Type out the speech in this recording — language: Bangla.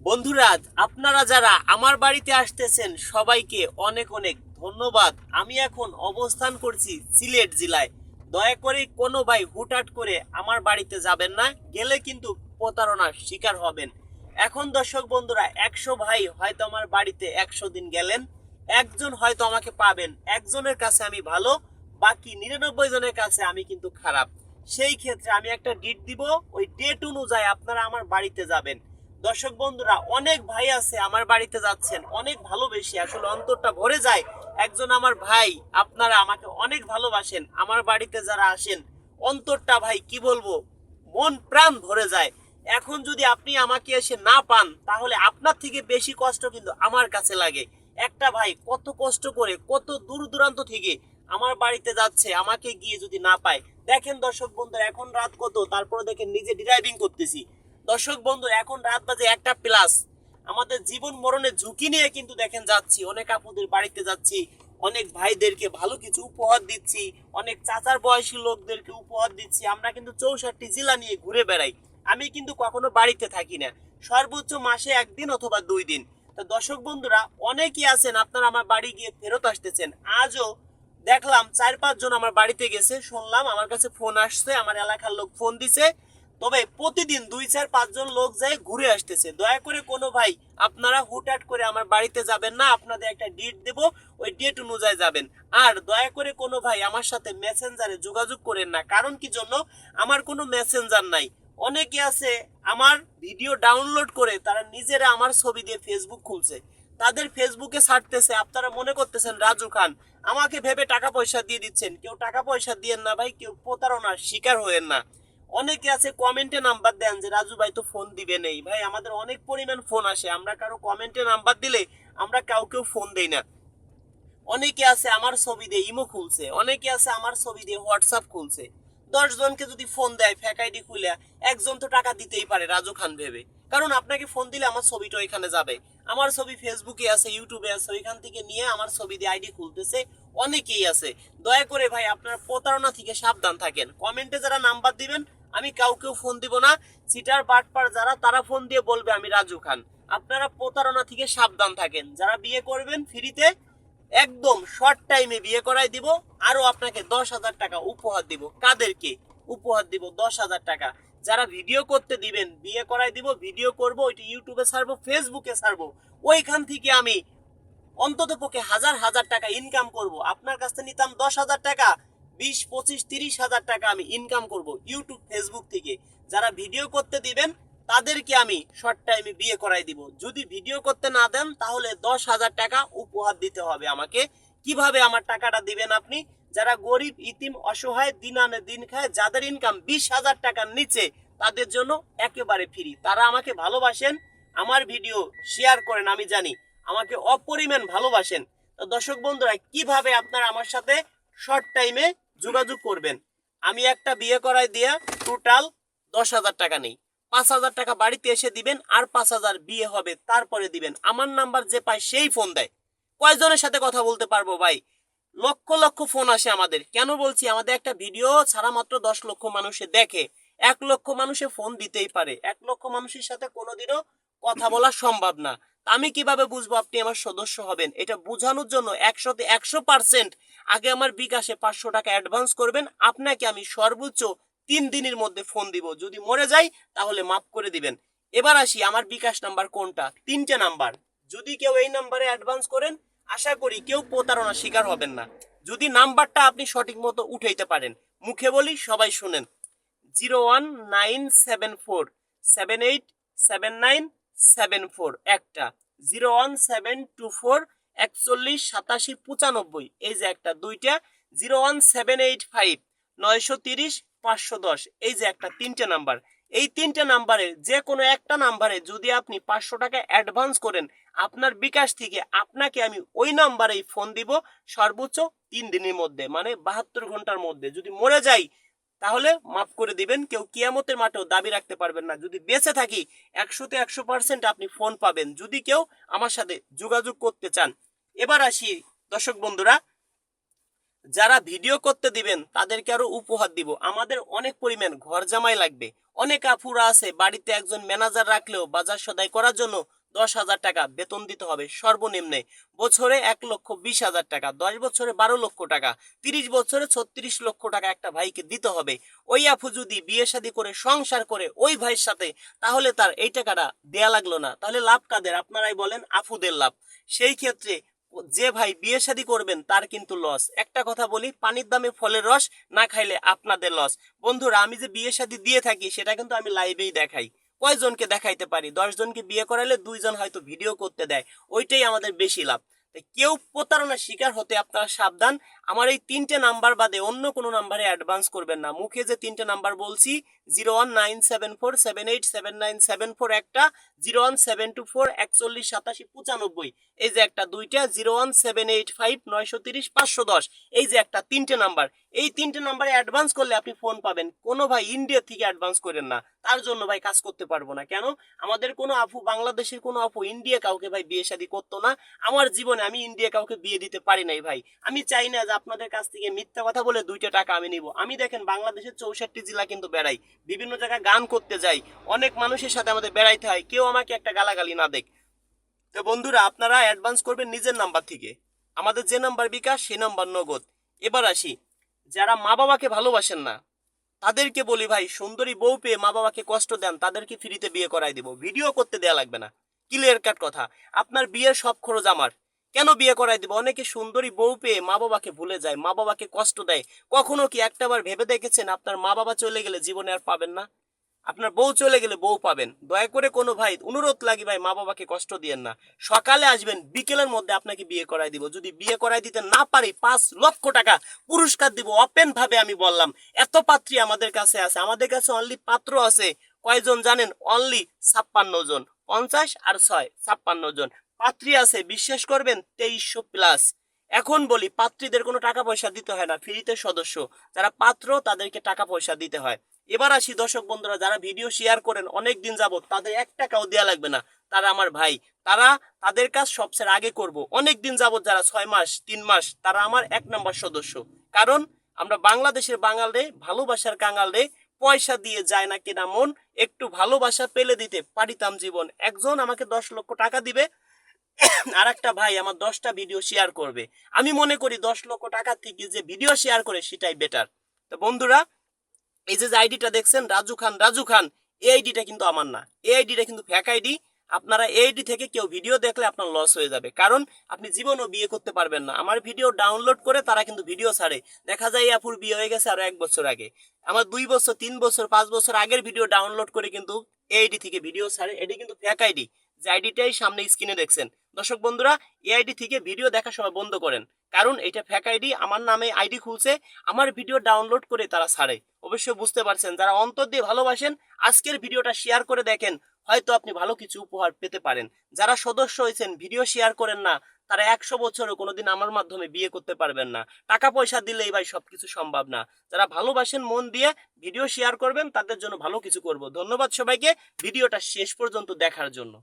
বন্ধুরা, আপনারা যারা আমার বাড়িতে আসতেছেন সবাইকে অনেক অনেক ধন্যবাদ। আমি এখন অবস্থান করছি সিলেট জেলায়। দয়া করে কোনো ভাই হুটহাট করে আমার বাড়িতে যাবেন না, গেলে কিন্তু প্রতারণার শিকার হবেন। এখন দর্শক বন্ধুরা, 100 ভাই হয়তো আমার বাড়িতে 100 দিন গেলেন, একজন হয়তো আমাকে পাবেন, একজনের কাছে আমি ভালো, বাকি 99 জনের কাছে আমি কিন্তু খারাপ। সেই ক্ষেত্রে আমি একটা ডেট দিব, ওই ডেট অনুযায়ী আপনারা আমার বাড়িতে যাবেন। দর্শক বন্ধুরা, অনেক ভাই আছে আমার বাড়িতে যাচ্ছেন অনেক ভালোবেসে, আসলে অন্তরটা ভরে যায়। একজন আমার ভাই, আপনারা আমাকে অনেক ভালোবাসেন, আমার বাড়িতে যারা আসেন অন্তরটা ভাই কি বলবো, মন প্রাণ ভরে যায়। এখন যদি আপনি আমাকে এসে না পান, তাহলে আপনার থেকে বেশি কষ্ট কিন্তু আমার কাছে লাগে। একটা ভাই কত কষ্ট করে কত দূর দূরান্ত থেকে আমার বাড়িতে যাচ্ছে, আমাকে গিয়ে যদি না পায়। দেখেন দর্শক বন্ধুরা, এখন রাত কত, তারপরে দেখেন নিজে ড্রাইভিং করতেছি। দর্শক বন্ধু, এখন রাত বাজে 1টা প্লাস। আমাদের জীবন মরণের ঝুঁকি নিয়ে কিন্তু দেখেন যাচ্ছি, অনেক আপুদের বাড়িতে যাচ্ছি, অনেক ভাইদেরকে ভালো কিছু উপহার দিচ্ছি, অনেক চাচার বয়সী লোকদেরকে উপহার দিচ্ছি। আমরা কিন্তু 64 জেলা নিয়ে ঘুরে বেড়াই। আমি কিন্তু কখনো বাড়িতে থাকি না, সর্বোচ্চ মাসে 1 দিন অথবা 2 দিন। তো দর্শক বন্ধুরা, অনেকেই আছেন আপনারা আমার বাড়ি গিয়ে ফেরত আসতেছেন। আজও দেখলাম 4-5 জন আমার বাড়িতে গেছে, শুনলাম আমার কাছে ফোন আসছে, আমার এলাকার লোক ফোন দিছে। তবে প্রতিদিন 2-4-5 জন লোক যায় ঘুরে আসতেছে। দয়া করে কোনো ভাই আপনারা হুটহাট করে আমার বাড়িতে যাবেন না, আপনাদের একটা ডেট দেব, ওই ডেট অনুযায়ী যাবেন। আর দয়া করে কোনো ভাই আমার সাথে মেসেঞ্জারে যোগাযোগ করেন না, কারণ কি জন্য, আমার কোনো মেসেঞ্জার নাই। অনেকে আছে আমার ভিডিও ডাউনলোড করে তারা নিজেরা আমার ছবি দিয়ে ফেসবুক খুলছে, তাদের ফেসবুকে ছাড়তেছে। আপনারা মনে করতেছেন রাজু খান আমাকে ভেবে টাকা পয়সা দিয়ে দিচ্ছেন, কেউ টাকা পয়সা দিয়েন না ভাই, কেউ প্রতারণার শিকার হয়েন না। অনেকে আছে কমেন্টে নাম্বার দেন যে রাজু ভাই তো ফোন দিবে নেই। ভাই, আমাদের অনেক পরিমাণ ফোন আসে, আমরা কারো কমেন্টে নাম্বার দিলে আমরা কাউকেও ফোন দেই না। অনেকে আছে আমার ছবি দিয়ে ইমো খুলছে, অনেকে আছে আমার ছবি দিয়ে হোয়াটসঅ্যাপ খুলছে। 10 জনকে যদি ফোন দেয় ফেক আইডি খুলে, একজন তো টাকা দিতেই পারে রাজু খান ভেবে, কারণ আপনাকে ফোন দিলে আমার ছবিটা ওইখানে যাবে। আমার ছবি ফেসবুকে আছে, ইউটিউবে আছে, ওইখান থেকে নিয়ে আমার ছবি দিয়ে আইডি খুলতেছে অনেকেই আছে। দয়া করে ভাই আপনারা প্রতারণা থেকে সাবধান থাকেন। কমেন্টে যারা নাম্বার দিবেন, আমি কাউকেও ফোন দিব না। সিটার বাটপার যারা, তারা ফোন দিয়ে বলবে আমি রাজু খান। আপনারা প্রতারণা থেকে সাবধান থাকেন। যারা বিয়ে করবেন ফ্রিতে, একদম শর্ট টাইমে বিয়ে করাই দিব, আরো আপনাকে 10,000 টাকা উপহার দিব। কাদেরকে উপহার দিব? 10,000 টাকা। যারা ভিডিও করতে দিবেন বিয়ে করাই দিব, ভিডিও করব, ওইটা ইউটিউবে ছাড়বো, ফেসবুকে ছাড়বো, ওইখান থেকে আমি অন্তত পক্ষে হাজার হাজার টাকা ইনকাম করব। আপনার কাছ থেকে নিতাম 10,000 টাকা, 20, 25, 30 হাজার টাকা আমি ইনকাম করব ইউটিউব ফেসবুক থেকে। যারা ভিডিও করতে দিবেন তাদেরকে আমি শর্ট টাইমে বিয়ে করাই দিব। যদি ভিডিও করতে না দেন, তাহলে 10,000 টাকা উপহার দিতে হবে আমাকে। কিভাবে আমার টাকাটা দিবেন আপনি? যারা গরিব, ইতিম, অসহায়, দিন আনে দিন খায়, যাদের ইনকাম 20,000 টাকার নিচে, তাদের জন্য একেবারে ফ্রি। তারা আমাকে ভালোবাসেন, আমার ভিডিও শেয়ার করেন, আমি জানি আমাকে অপরিমাণ ভালোবাসেন। তো দর্শক বন্ধুরা, কিভাবে আপনারা আমার সাথে শর্ট টাইমে যোগাযোগ করবেন? আমি একটা বিয়ে করাই দিয়া টোটাল 10,000 টাকা নেই। 5,000 টাকা বাড়িতে এসে দিবেন, আর 5,000 বিয়ে হবে তারপরে দিবেন। আমার নাম্বার যে পায় সেই ফোন দেয়। কয়জনের সাথে কথা বলতে পারবো ভাই? লক্ষ লক্ষ ফোন আসে আমাদের। কেন বলছি? আমাদের একটা ভিডিও ছাড়া মাত্র 10 লক্ষ মানুষে দেখে। 1 লক্ষ মানুষে ফোন দিতেই পারে, 1 লক্ষ মানুষের সাথে কোনোদিনও কথা বলা সম্ভব না। আমি কিভাবে বুঝবো আপনি আমার সদস্য হবেন? এটা বোঝানোর জন্য 100% আগে আমার বিকাশে 500 টাকা অ্যাডভান্স করবেন। আপনাকে আমি সর্বোচ্চ 3 দিনের মধ্যে ফোন দিব। যদি মরে যাই তাহলে মাফ করে দিবেন। এবার আসি, আমার বিকাশ নাম্বার কোনটা? 3টে নাম্বার। যদি কেউ এই নাম্বারে অ্যাডভান্স করেন, আশা করি কেউ প্রতারণার শিকার হবেন না, যদি নাম্বারটা আপনি সঠিক মতো উঠাইতে পারেন। মুখে বলি, সবাই শুনেন। 01974787974 একটা, 01724418795, এই যে একটা, দুইটা। 01785930510, এই যে একটা, 3টে নাম্বার। এই 3টে নাম্বারে যে কোনো একটা নাম্বারে যদি আপনি 500 টাকা অ্যাডভান্স করেন, আপনার বিকাশ থেকে আপনাকে আমি ওই নাম্বারেই ফোন দিব সর্বোচ্চ 3 দিনের মধ্যে, মানে 72 ঘন্টার মধ্যে। যদি মরে যাই তাহলে মাফ করে দিবেন। কেউ কিয়ামতের মাঠেও দাবি রাখতে পারবেন না। যদি বেঁচে থাকি 100% আপনি ফোন পাবেন, যদি কেউ আমার সাথে যোগাযোগ করতে চান। এবার আসি দর্শক বন্ধুরা, যারা ভিডিও করতে দিবেন তাদেরকে আরো উপহার দিব। আমাদের অনেক পরিমাণ ঘর জামাই লাগবে। অনেক আপুরা আছে বাড়িতে একজন ম্যানেজার রাখলেও বাজার সদাই করার জন্য 10,000 টাকা বেতন দিতে হবে সর্বনিম্নে, বছরে 1,20,000 টাকা, 10 বছরে 12 লক্ষ টাকা, 30 বছরে 36 লক্ষ টাকা একটা ভাইকে দিতে হবে। ওই আপু যদি বিয়ে শাদী করে সংসার করে ওই ভাইয়ের সাথে, তাহলে তার এই টাকাটা দেয়া লাগলো না, তাহলে লাভ কাদের? আপনারাই বলেন, আফুদের লাভ। সেই ক্ষেত্রে যে ভাই বিয়ে শাদী করবেন তার কিন্তু লস। একটা কথা বলি, পানির দামে ফলের রস না খাইলে আপনাদের লস। বন্ধুরা, আমি যে বিয়ে শাদী দিয়ে থাকি সেটা কিন্তু আমি লাইভেই দেখাই। কয়জনকে দেখাইতে পারি? 10 জনকে বিয়ে করাইলে 2 জন হয়তো ভিডিও করতে দেয়, ওইটাই আমাদের বেশি লাভ। তাই কেউ প্রতারণার শিকার হতে আপনারা সাবধান। আমার এই 3টে নাম্বার বাদে অন্য কোনো নাম্বারে অ্যাডভান্স করবেন না। মুখে যে 3টে নাম্বার বলছি, 01974787974 একটা, 01724418795, এই যে একটা, দুইটা 01785930510, এই যে একটা, 3টে নাম্বার। এই 3টে নাম্বারে অ্যাডভান্স করলে আপনি ফোন পাবেন। কোনো ভাই ইন্ডিয়া থেকে অ্যাডভান্স করেন না, তার জন্য ভাই কাজ করতে পারবো না। কেন? আমাদের কোনো আপু, বাংলাদেশের কোনো আপু ইন্ডিয়া কাউকে ভাই বিয়ে শাদী করতো না। আমার জীবনে আমি ইন্ডিয়া কাউকে বিয়ে দিতে পারি নাই ভাই। আমি চাই না যে আপনাদের কাছ থেকে মিথ্যা কথা বলে 2টা টাকা আমি নিব। আমি দেখেন বাংলাদেশের 64 জেলা কিন্তু বেড়াই, বিভিন্ন জায়গায় গান করতে যাই, অনেক মানুষের সাথে আমাদের বেড়াইতে হয়, কেউ আমাকে একটা গালাগালি না দেখ। তো বন্ধুরা, আপনারা অ্যাডভান্স করবেন নিজের নাম্বার থেকে, আমাদের যে নাম্বার বিকাশ সেই নাম্বার নগদ। এবার আসি, যারা মা বাবাকে ভালোবাসেন না তাদেরকে বলি, ভাই সুন্দরী বউ পেয়ে মা বাবাকে কষ্ট দেন, তাদেরকে ফ্রিতে বিয়ে করাই দিব, ভিডিও করতে দেয়া লাগবে না। ক্লিয়ার কাট কথা। আপনার বিয়ের সব খরচ আমার, কেন বিয়ে করাই দিব? অনেকে সুন্দরী বউ পেয়ে মা বাবাকে ভুলে যায়, মা বাবাকে কষ্ট দেয়। কখনো কি একটাবার ভেবে দেখেছেন আপনার মা বাবা চলে গেলে জীবনে আর পাবেন না? আপনার বউ চলে গেলে বউ পাবেন। দয়া করে কোনো ভাই, অনুরোধ লাগি ভাই, মা বাবাকে কষ্ট দিয়েন না। সকালে আসবেন, বিকেলের মধ্যে আপনাকে বিয়ে করাই দিব। যদি বিয়ে করাই দিতে না পারি, 5 লক্ষ টাকা পুরস্কার দিব। ওপেন ভাবে আমি বললাম, এত পাত্রী আমাদের কাছে আছে। আমাদের কাছে অনলি পাত্র আছে কয়জন জানেন? অনলি 56 জন। 50 আর 6 56 জন পাত্রী আছে। বিশ্বাস করবেন, 2300 প্লাস। এখন বলি, পাত্রীদের কোনো টাকা পয়সা দিতে হয় না, ফ্রিতে সদস্য। যারা পাত্র তাদেরকে টাকা পয়সা দিতে হয়। এবার আসি দর্শক বন্ধুরা, যারা ভিডিও শেয়ার করেন অনেক দিন যাবত, তাদের 1 টাকাও দেওয়া লাগবে না। তারা আমার ভাই, তারা, তাদের কাজ সবচেয়ে আগে করব। অনেক দিন যাবত যারা 6 মাস 3 মাস, তারা আমার 1 নম্বর সদস্য। কারণ আমরা বাংলাদেশের বাঙাল রে, ভালোবাসার কাঙাল রে, পয়সা দিয়ে যায় না কেনা মন, একটু ভালোবাসা পেলে দিতে পারিতাম জীবন। একজন আমাকে 10 লক্ষ টাকা দিবে, আর একটা ভাই আমার 10টা ভিডিও শেয়ার করবে। আমি মনে করি 10 লক্ষ টাকা থেকে যে ভিডিও শেয়ার করে সেটাই বেটার। তো বন্ধুরা, এই যে আইডিটা দেখছেন, রাজু খান, রাজু খান, এই আইডিটা কিন্তু আমার না, এই আইডিটা কিন্তু ফেক আইডি। আপনারা এই আইডি থেকে কেউ ভিডিও দেখলে আপনার লস হয়ে যাবে, কারণ আপনি জীবনও বিয়ে করতে পারবেন না। আমার ভিডিও ডাউনলোড করে তারা কিন্তু ভিডিও ছাড়ে, দেখা যায় আপুর বিয়ে হয়ে গেছে আরো 1 বছর আগে। আমার 2 বছর 3 বছর 5 বছর আগের ভিডিও ডাউনলোড করে কিন্তু এই আইডি থেকে ভিডিও ছাড়ে। এটি কিন্তু ফেক আইডি, যে আইডিটাই সামনে স্ক্রিনে দেখছেন। দর্শক বন্ধুরা, এই আইডি থেকে ভিডিও দেখা সময় বন্ধ করেন, কারণ এটা ফেক আইডি। আমার নামে আইডি খুলছে, আমার ভিডিও ডাউনলোড করে তারা ছাড়ে। অবশ্যই বুঝতে পারছেন। যারা অন্তর দিয়ে ভালোবাসেন, আজকের ভিডিওটা শেয়ার করে দেখেন, হয়তো আপনি ভালো কিছু উপহার পেতে পারেন। যারা সদস্য হয়েছেন, ভিডিও শেয়ার করেন না, তারা 100 বছরও কোনোদিন আমার মাধ্যমে বিয়ে করতে পারবেন না। টাকা পয়সা দিলেই ভাই সবকিছু সম্ভব না। যারা ভালোবাসেন, মন দিয়ে ভিডিও শেয়ার করবেন, তাদের জন্য ভালো কিছু করব। ধন্যবাদ সবাইকে ভিডিওটা শেষ পর্যন্ত দেখার জন্য।